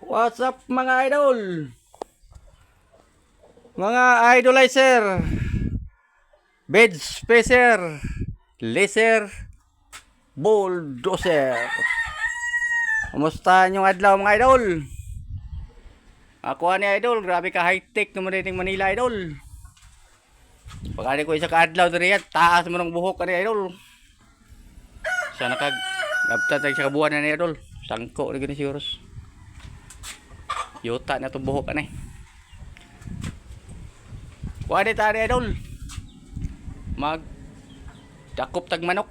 What's up mga idol? Mga idolizer, bed spacer, laser, bulldozer. Kumusta yung adlaw mga idol? Ako ani idol, grabe ka high tech naman rin ng Manila idol. Pagkali ko isa ka adlaw diri yan, taas mo ng buhok ani idol. Sa nagtatag sa kabuhan ani idol. Sangko rin gani siguro. Yuta na itong buhok anay. Kuha dito ani idol. Dakop tag manok.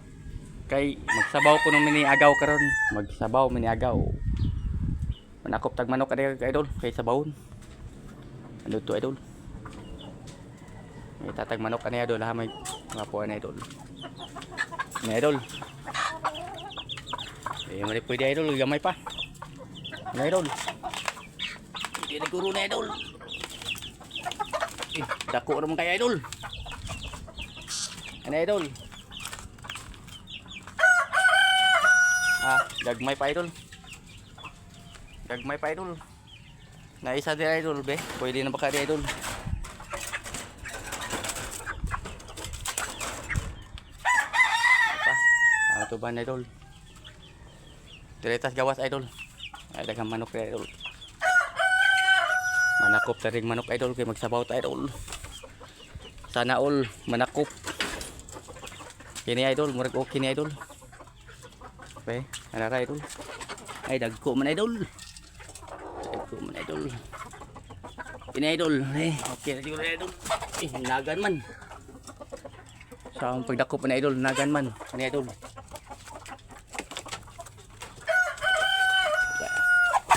Kay magsabaw ko nung miniagaw karon. Magsabaw miniagaw. Manakop tag manok ani idol kay sabawon. Ano to idol? May tatag manok ani idol ha may mga po ani idol. Ani idol. Mali pwede idol gamay pa. Ani idol. Hindi naguro na idol. Dako naman kaya idol. Ano idol? Gagmay pa idol. Gagmay pa idol. Naisa din idol be. Pwede na baka di idol. Ano to ba idol? Diretas gawas idol. Ay daghang manok idol. Manakop ta ring manok idol kay magsabaw ta idol. Sana all manakop. Kini idol, murag okay ni idol. Okay, ana ra idol. Ay dagko man idol. Dagko man idol. Kini idol, okay na siguro idol. Nagan man. Sa ang pagdakop man idol, nagan man. Kini idol.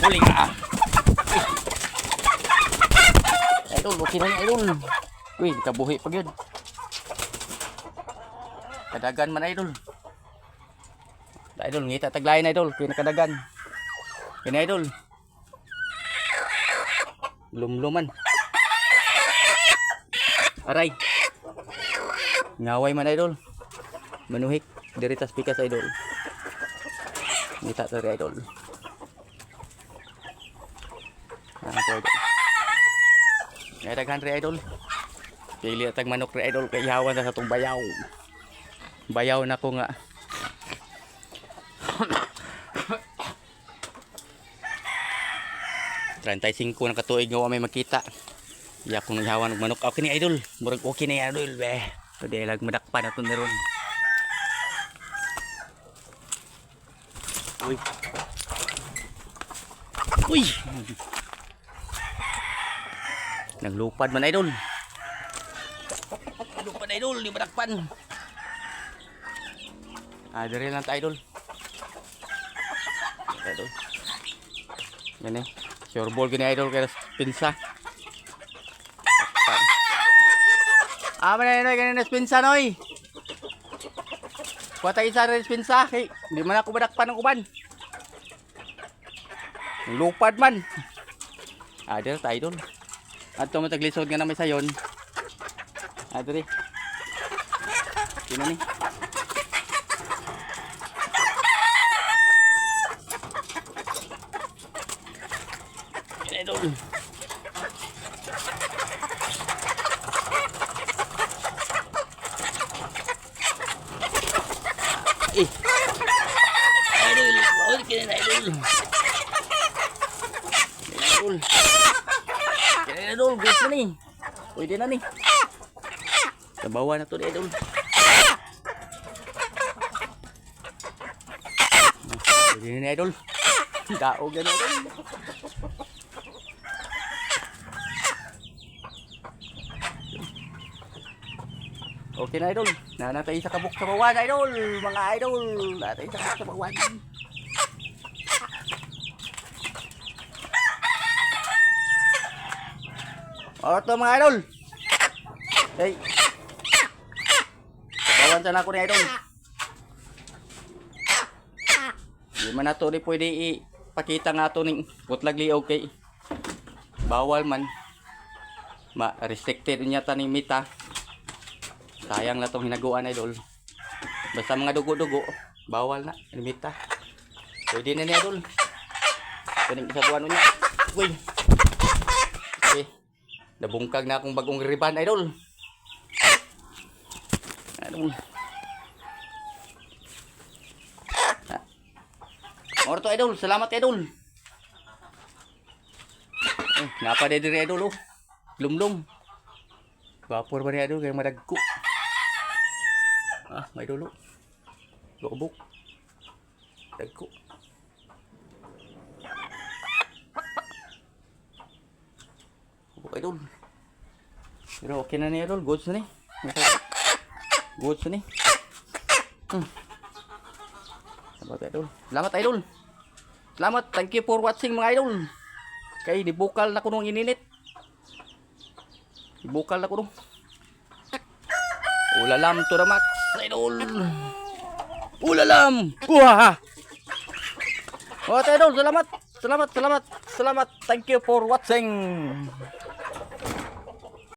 Huli ka. Idol, okay na niya idol. Uy, kabuhi pag yun. Kadagan man idol. Idol, ngita taglayan idol. Pinakadagan. Kini idol. Lumluman. Aray. Ngaway man idol. Manuhik. Diritas pikas idol. Ngita tari idol. Ano po idol. Daghan re idol. Pili atag manok re idol kay hawan sa atong bayaw. Bayaw na ko nga. Trentay 5 na katuig nga may makita. Iya kung naghawan og manok. Okay ni idol. Murag okay na idol be. Pwede lag madakpan ato ni ron. Uy. Uy. Naglupad man idol. Lupad idol, di madakpan. Dire lang ta idol. Idol. Yan sure ball gini idol kaya pinsa. Mana gani pinsa noy. Kuha tayo isa rin pinsa. Hey, di man ako madakpan ng uban. Lupad man. Dire ta idol. Ato mataglisod nga na may sayon. Dire. Sino ni? Idol. Idol, bawal kini na idol. Idol. Kini idol, gusto na ni. Pwede na ni. Sabawan na to idol. Pwede na idol. Daog yan idol. Okay na idol. Nanatay sa kabuk sa bawan idol. Mga idol. Nanatay sa kabuk sa bawan. O to mga idol. Hey. Bawan sana ako ni idol. Di man nato ni pwede ipakita nga to ning putlag liog kay bawal man. Ma-restricted niya ta ning mita. Sayang na tong hinaguan idol. Basta mga dugo-dugo, bawal na, limita. Pwede na niya, idol. Kuning isabuan ulit. Uy. Okay. Nabungkag na akong bagong riban, idol. Idol. Orto, idol. Salamat, idol. Napa na diri, idol, oh. Lumlum. Vapor ba niya, idol? Kaya madagko. May idol, oh. Lubok. Dagko. Lubok, idol. Pero okay na niya, idol. Goods na ni. Goods na ni. Salamat, idol. Salamat, idol. Salamat. Thank you for watching, mga idol. Kay dibukal na ko nung ininit. Dibukal na ko nung. Ulalam to the max, idol. Ulalam. Wah. Oh, idol, salamat. Salamat. Thank you for watching.